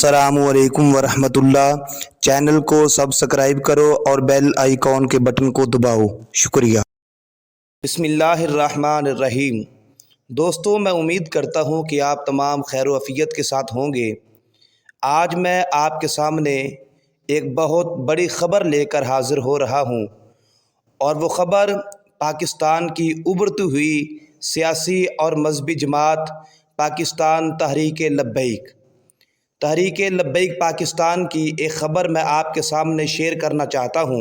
अस्सलाम वालेकुम वरहमत उल्लाह। चैनल को सब्सक्राइब करो और बेल आइकॉन के बटन को दबाओ। शुक्रिया। बिस्मिल्लाहिर्रहमानिर्रहीम। दोस्तों, मैं उम्मीद करता हूँ कि आप तमाम खैर व आफियत के साथ होंगे। आज मैं आपके सामने एक बहुत बड़ी ख़बर लेकर हाज़िर हो रहा हूँ और वो ख़बर पाकिस्तान की उभरती हुई सियासी और मजहबी जमात पाकिस्तान तहरीक लब्बैक पाकिस्तान की एक ख़बर मैं आपके सामने शेयर करना चाहता हूँ।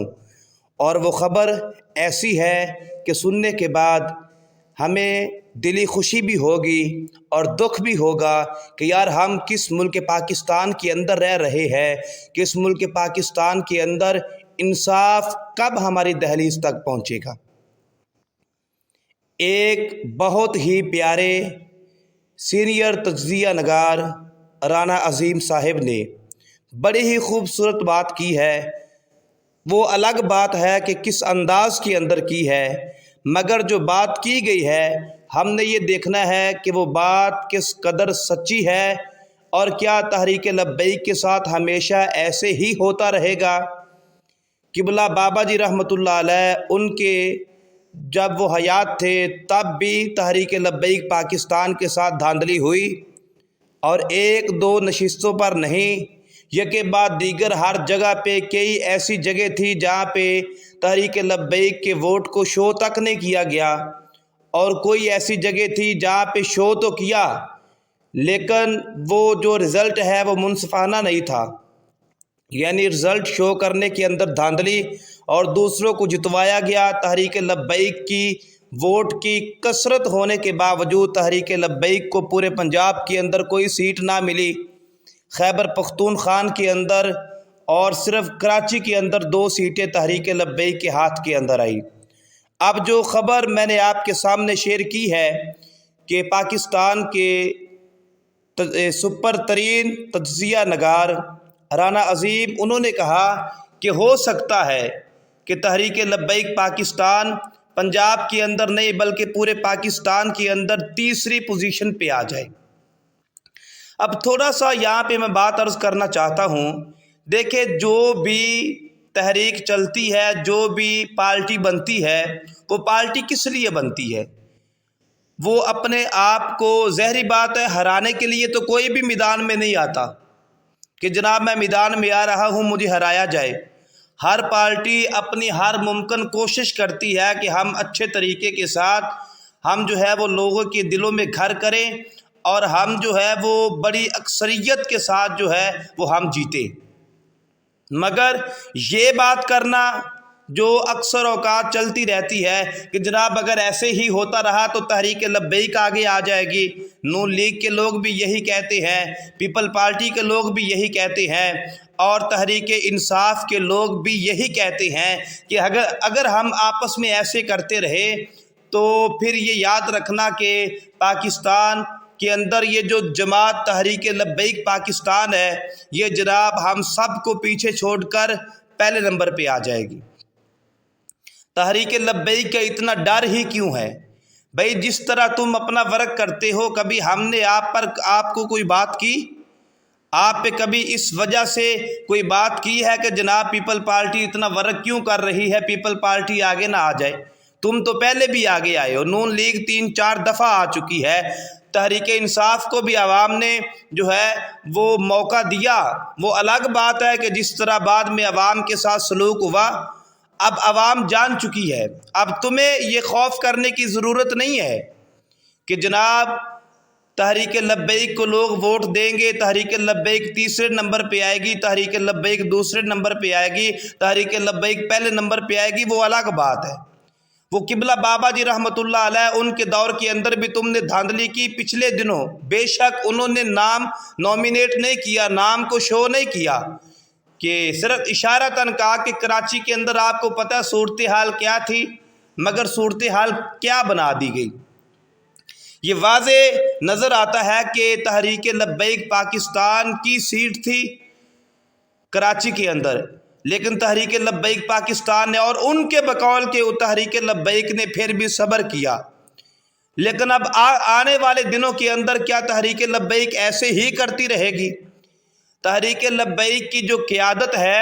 और वो ख़बर ऐसी है कि सुनने के बाद हमें दिली खुशी भी होगी और दुख भी होगा कि यार हम किस मुल्क पाकिस्तान के अंदर रह रहे हैं, किस मुल्क पाकिस्तान के अंदर इंसाफ कब हमारी दहलीज तक पहुँचेगा। एक बहुत ही प्यारे सीनियर तज्ज़िया नगार राना अज़ीम साहिब ने बड़ी ही खूबसूरत बात की है। वो अलग बात है कि किस अंदाज़ के अंदर की है, मगर जो बात की गई है हमने ये देखना है कि वो बात किस कदर सच्ची है और क्या तहरीक लब्बैक के साथ हमेशा ऐसे ही होता रहेगा। किबला बाबा जी रहमतुल्लाह अलैह उनके जब वो हयात थे तब भी तहरीक लब्बैक पाकिस्तान के साथ धांधली हुई और एक दो नशिस्तों पर नहीं, यके बाद दीगर हर जगह पे कई ऐसी जगह थी जहाँ पे तहरीक लब्बैक के वोट को शो तक नहीं किया गया और कोई ऐसी जगह थी जहाँ पे शो तो किया लेकिन वो जो रिज़ल्ट है वो मुनसिफाना नहीं था। यानी रिज़ल्ट शो करने के अंदर धांधली और दूसरों को जितवाया गया। तहरीक लब्बैक की वोट की कसरत होने के बावजूद तहरीक लब्बैक को पूरे पंजाब के अंदर कोई सीट ना मिली। खैबर पख्तूनख्वा के अंदर और सिर्फ कराची के अंदर 2 सीटें तहरीक लब्बैक के हाथ के अंदर आई। अब जो ख़बर मैंने आपके सामने शेयर की है कि पाकिस्तान के सुपर तरीन तज्ज़िया नगार राना अज़ीम उन्होंने कहा कि हो सकता है कि तहरीक लब्बैक पाकिस्तान पंजाब के अंदर नहीं बल्कि पूरे पाकिस्तान के अंदर तीसरी पोजीशन पे आ जाए। अब थोड़ा सा यहाँ पे मैं बात अर्ज़ करना चाहता हूँ। देखिए, जो भी तहरीक चलती है, जो भी पार्टी बनती है, वो पार्टी किस लिए बनती है? वो अपने आप को, ज़हरी बात है, हराने के लिए तो कोई भी मैदान में नहीं आता कि जनाब मैं मैदान में आ रहा हूँ मुझे हराया जाए। हर पार्टी अपनी हर मुमकिन कोशिश करती है कि हम अच्छे तरीके के साथ हम जो है वो लोगों के दिलों में घर करें और हम जो है वो बड़ी अक्सरियत के साथ जो है वो हम जीते। मगर ये बात करना जो अक्सर औकात चलती रहती है कि जनाब अगर ऐसे ही होता रहा तो तहरीक लब्बैक आगे आ जाएगी। नून लीग के लोग भी यही कहते हैं, पीपल पार्टी के लोग भी यही कहते हैं और तहरीक इंसाफ के लोग भी यही कहते हैं कि अगर हम आपस में ऐसे करते रहे तो फिर ये याद रखना कि पाकिस्तान के अंदर ये जो जमात तहरीक लब्बैक पाकिस्तान है ये जनाब हम सब को पीछे छोड़कर पहले नंबर पे आ जाएगी। तहरीक लब्बैक का इतना डर ही क्यों है भाई? जिस तरह तुम अपना वर्क करते हो, कभी हमने आपको कोई बात की, आप पे कभी इस वजह से कोई बात की है कि जनाब पीपल पार्टी इतना वर्क क्यों कर रही है, पीपल पार्टी आगे ना आ जाए? तुम तो पहले भी आगे आए हो। नून लीग 3-4 दफ़ा आ चुकी है। तहरीक इंसाफ को भी आवाम ने जो है वो मौका दिया। वो अलग बात है कि जिस तरह बाद में आवाम के साथ सलूक हुआ अब आवाम जान चुकी है। अब तुम्हें ये खौफ करने की ज़रूरत नहीं है कि जनाब तहरीक लब्बैक को लोग वोट देंगे, तहरीक लब्बैक तीसरे नंबर पे आएगी, तहरीक लब्बैक दूसरे नंबर पे आएगी, तहरीक लब्बैक पहले नंबर पे आएगी। वो अलग बात है। वो किबला बाबा जी रहमतुल्लाह अलैह उनके दौर के अंदर भी तुमने धांधली की। पिछले दिनों बेशक उन्होंने नाम नॉमिनेट नहीं किया, नाम को शो नहीं किया, कि सिर्फ इशारतन कहा कि कराची के अंदर आपको पता है सूरत हाल क्या थी, मगर सूरत हाल क्या बना दी गई। ये वाज़े नज़र आता है कि तहरीक लब्बैक पाकिस्तान की सीट थी कराची के अंदर, लेकिन तहरीक लब्बैक पाकिस्तान ने और उनके बकौल के तहरीक लब्बैक ने फिर भी सब्र किया। लेकिन अब आने वाले दिनों के अंदर क्या तहरीक लब्बैक ऐसे ही करती रहेगी? تحریک لبیک کی جو قیادت ہے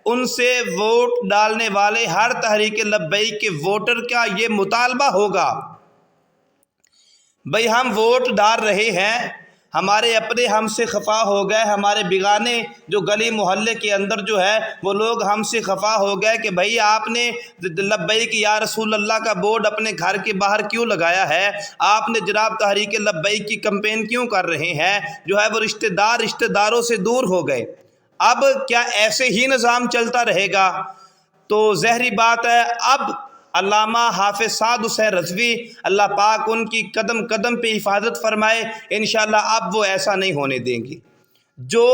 ان سے ووٹ ڈالنے والے ہر تحریک لبیک کے ووٹر کا یہ مطالبہ ہوگا، بھئی ہم ووٹ ڈال رہے ہیں، ہمارے اپنے ہم سے خفا ہو گئے، ہمارے بیگانے جو گلی محلے کے اندر جو ہے وہ لوگ ہم سے خفا ہو گئے کہ بھئی آپ نے لبیک یا رسول اللہ کا بورڈ اپنے گھر کے باہر کیوں لگایا ہے، آپ نے جناب تحریک لبیک کی کمپین کیوں کر رہے ہیں، جو ہے وہ رشتہ داروں سے دور ہو گئے۔ اب کیا ایسے ہی نظام چلتا رہے گا؟ تو ظاہری بات ہے اب علامہ حافظ سعد حسین رضوی اللہ پاک ان کی قدم قدم پہ حفاظت فرمائے، انشاءاللہ اب وہ ایسا نہیں ہونے دیں گے۔ جو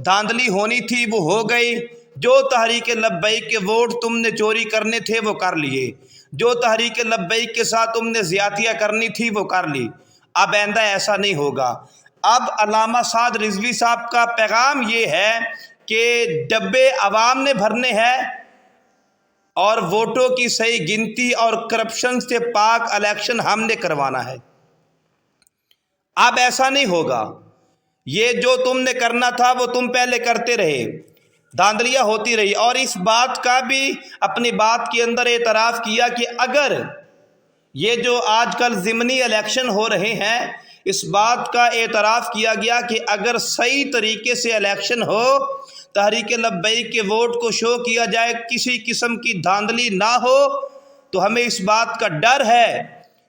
دھاندلی ہونی تھی وہ ہو گئی، جو تحریک لبیک کے ووٹ تم نے چوری کرنے تھے وہ کر لیے، جو تحریک لبیک کے ساتھ تم نے زیادتیاں کرنی تھی وہ کر لی، اب آئندہ ایسا نہیں ہوگا۔ اب علامہ سعد رضوی صاحب کا پیغام یہ ہے کہ ڈبے عوام نے بھرنے ہیں اور ووٹوں کی صحیح گنتی اور کرپشن سے پاک الیکشن ہم نے کروانا ہے۔ اب ایسا نہیں ہوگا، یہ جو تم نے کرنا تھا وہ تم پہلے کرتے رہے، دھاندلیاں ہوتی رہی، اور اس بات کا بھی اپنی بات کے اندر اعتراف کیا کہ اگر یہ جو آج کل ضمنی الیکشن ہو رہے ہیں اس بات کا اعتراف کیا گیا کہ اگر صحیح طریقے سے الیکشن ہو، تحریک لبیک کے ووٹ کو شو کیا جائے، کسی قسم کی دھاندلی نہ ہو، تو ہمیں اس بات کا ڈر ہے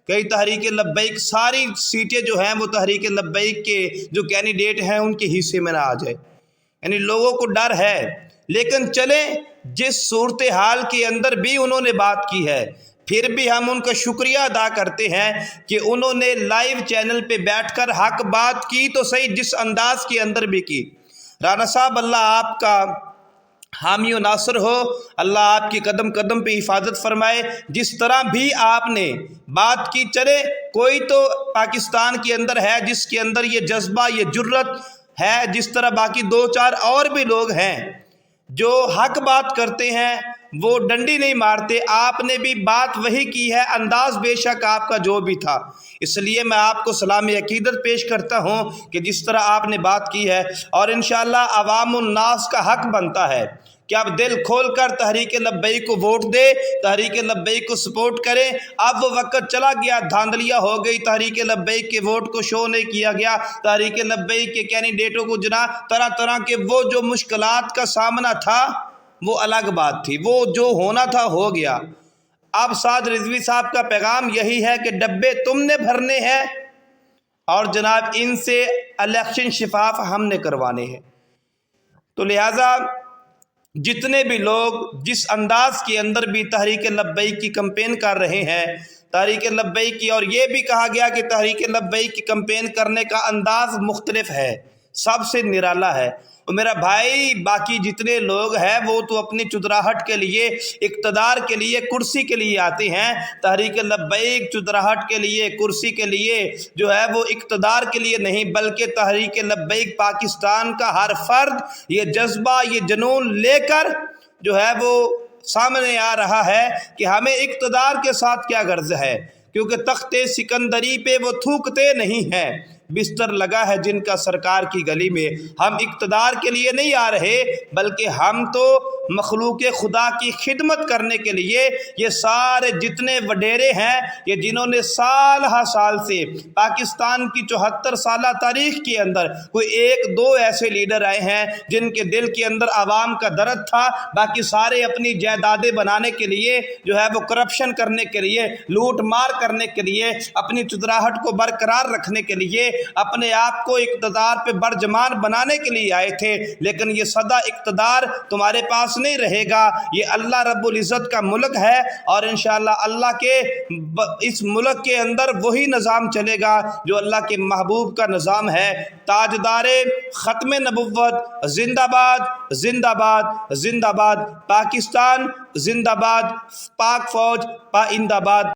کہ تحریک لبیک ساری سیٹیں جو ہیں وہ تحریک لبیک کے جو کینڈیڈیٹ ہیں ان کے حصے میں نہ آ جائے، یعنی لوگوں کو ڈر ہے۔ لیکن چلیں جس صورتحال کے اندر بھی انہوں نے بات کی ہے، پھر بھی ہم ان کا شکریہ ادا کرتے ہیں کہ انہوں نے لائیو چینل پہ بیٹھ کر حق بات کی تو صحیح، جس انداز کے اندر بھی کی۔ رانا صاحب اللہ آپ کا حامی و ناصر ہو، اللہ آپ کی قدم قدم پہ حفاظت فرمائے، جس طرح بھی آپ نے بات کی، چلے کوئی تو پاکستان کے اندر ہے جس کے اندر یہ جذبہ یہ جرت ہے، جس طرح باقی دو چار اور بھی لوگ ہیں جو حق بات کرتے ہیں، وہ ڈنڈی نہیں مارتے، آپ نے بھی بات وہی کی ہے، انداز بے شک آپ کا جو بھی تھا، اس لیے میں آپ کو سلام عقیدت پیش کرتا ہوں کہ جس طرح آپ نے بات کی ہے، اور انشاءاللہ عوام الناس کا حق بنتا ہے کہ آپ دل کھول کر تحریک لبیک کو ووٹ دے، تحریک لبیک کو سپورٹ کریں۔ اب وہ وقت چلا گیا، دھاندلیاں ہو گئی، تحریک لبیک کے ووٹ کو شو نہیں کیا گیا، تحریک لبیک کے کینڈیڈیٹوں کو جناب طرح طرح کے وہ جو مشکلات کا سامنا تھا وہ الگ بات تھی، وہ جو ہونا تھا ہو گیا۔ اب سعد رضوی صاحب کا پیغام یہی ہے کہ ڈبے تم نے بھرنے ہیں اور جناب ان سے الیکشن شفاف ہم نے کروانے ہیں۔ تو لہٰذا جتنے بھی لوگ جس انداز کے اندر بھی تحریک لبیک کی کمپین کر رہے ہیں، تحریک لبیک کی، اور یہ بھی کہا گیا کہ تحریک لبیک کی کمپین کرنے کا انداز مختلف ہے، سب سے نرالا ہے، اور میرا بھائی باقی جتنے لوگ ہیں وہ تو اپنی چدراہٹ کے لیے، اقتدار کے لیے، کرسی کے لیے آتے ہیں، تحریک لبیک چدراہٹ کے لیے، کرسی کے لیے جو ہے وہ اقتدار کے لیے نہیں، بلکہ تحریک لبیک پاکستان کا ہر فرد یہ جذبہ یہ جنون لے کر جو ہے وہ سامنے آ رہا ہے کہ ہمیں اقتدار کے ساتھ کیا غرض ہے، کیونکہ تخت سکندری پہ وہ تھوکتے نہیں ہیں، بستر لگا ہے جن کا سرکار کی گلی میں۔ ہم اقتدار کے لیے نہیں آ رہے بلکہ ہم تو مخلوق خدا کی خدمت کرنے کے لیے، یہ سارے جتنے وڈیرے ہیں یہ جنہوں نے سال ہا سال سے پاکستان کی 74 سالہ تاریخ کے اندر کوئی ایک دو ایسے لیڈر آئے ہیں جن کے دل کے اندر عوام کا درد تھا، باقی سارے اپنی جائیدادیں بنانے کے لیے جو ہے وہ کرپشن کرنے کے لیے، لوٹ مار کرنے کے لیے، اپنی چدراہٹ کو برقرار رکھنے کے لیے، اپنے آپ کو اقتدار پہ برجمان بنانے کے لیے آئے تھے، لیکن یہ سدا اقتدار تمہارے پاس نہیں رہے گا، یہ اللہ رب العزت کا ملک ہے، اور انشاءاللہ اللہ کے اس ملک کے اندر وہی نظام چلے گا جو اللہ کے محبوب کا نظام ہے۔ تاجدار ختم نبوت زندہ باد، زندہ باد، زندہ باد، پاکستان زندہ باد، پاک فوج پائندہ باد۔